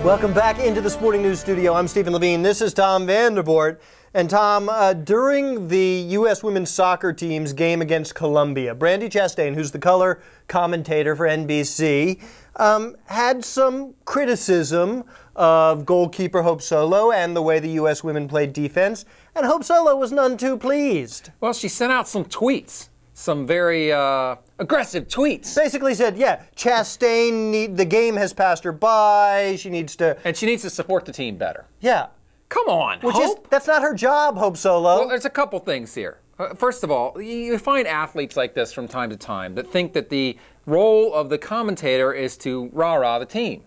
Welcome back into the Sporting News Studio. I'm Stephen Levine. This is Tom Vandervoort. And Tom, during the U.S. women's soccer team's game against Colombia, Brandi Chastain, who's the color commentator for NBC, had some criticism of goalkeeper Hope Solo and the way the U.S. women played defense, and Hope Solo was none too pleased. Well, she sent out some tweets, some very aggressive tweets. Basically said, yeah, Chastain, the game has passed her by, she needs to... And she needs to support the team better. Yeah. Come on, Hope. That's not her job, Hope Solo. Well, there's a couple things here. First of all, you find athletes like this from time to time that think that the role of the commentator is to rah-rah the team.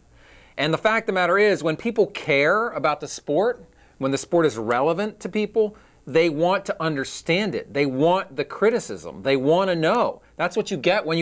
And the fact of the matter is, when people care about the sport, when the sport is relevant to people, they want to understand it. They want the criticism. They want to know. That's what you get when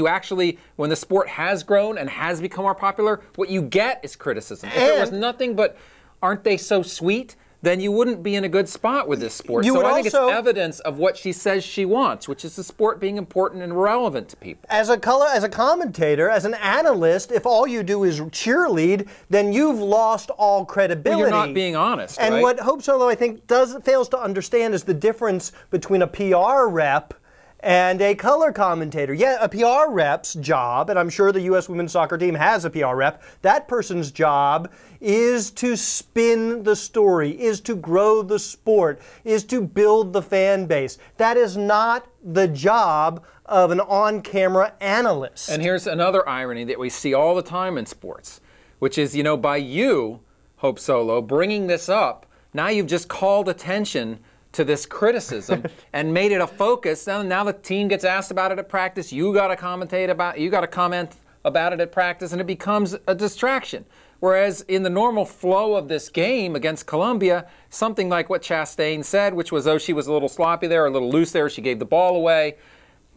when the sport has grown and has become more popular, what you get is criticism. If it was nothing but, aren't they so sweet? Then you wouldn't be in a good spot with this sport. So I think it's evidence of what she says she wants, which is the sport being important and relevant to people. As a commentator, as an analyst, if all you do is cheerlead, then you've lost all credibility. Well, you're not being honest, And right? what Hope Solo, I think, fails to understand is the difference between a PR rep and a color commentator. Yeah, a PR rep's job, and I'm sure the U.S. women's soccer team has a PR rep, that person's job is to spin the story, is to grow the sport, is to build the fan base. That is not the job of an on-camera analyst. And here's another irony that we see all the time in sports, which is, you know, by you, Hope Solo, bringing this up, now you've just called attention to this criticism and made it a focus. Now the team gets asked about it at practice. You got to comment about it at practice, and it becomes a distraction. Whereas in the normal flow of this game against Colombia, something like what Chastain said, which was, oh, she was a little sloppy there, a little loose there, she gave the ball away.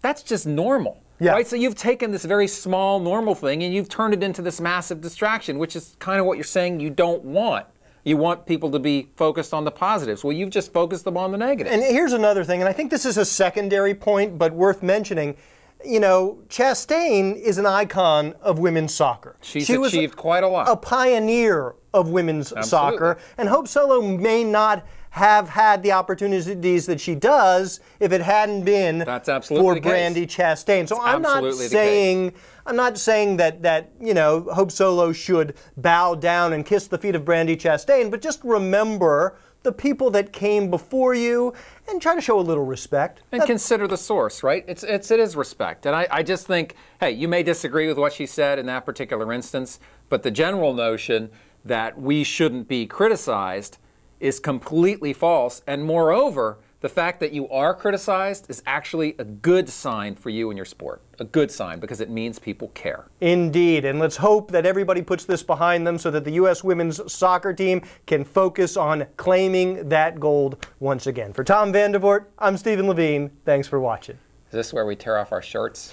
That's just normal. Yeah. Right? So you've taken this very small, normal thing and you've turned it into this massive distraction, which is kind of what you're saying you don't want. You want people to be focused on the positives. Well, you've just focused them on the negatives. And here's another thing, and I think this is a secondary point, but worth mentioning. You know, Chastain is an icon of women's soccer. She's achieved quite a lot. A pioneer of women's soccer. And Hope Solo may not have had the opportunities that she does if it hadn't been for Brandi Chastain. So I'm not saying that you know, Hope Solo should bow down and kiss the feet of Brandi Chastain, but just remember the people that came before you and try to show a little respect. And consider the source, right? It is respect. And I just think, hey, you may disagree with what she said in that particular instance, but the general notion that we shouldn't be criticized is completely false. And moreover, the fact that you are criticized is actually a good sign for you and your sport. A good sign, because it means people care. Indeed, and let's hope that everybody puts this behind them so that the U.S. women's soccer team can focus on claiming that gold once again. For Tom Vandervoort, I'm Stephen Levine. Thanks for watching. Is this where we tear off our shirts?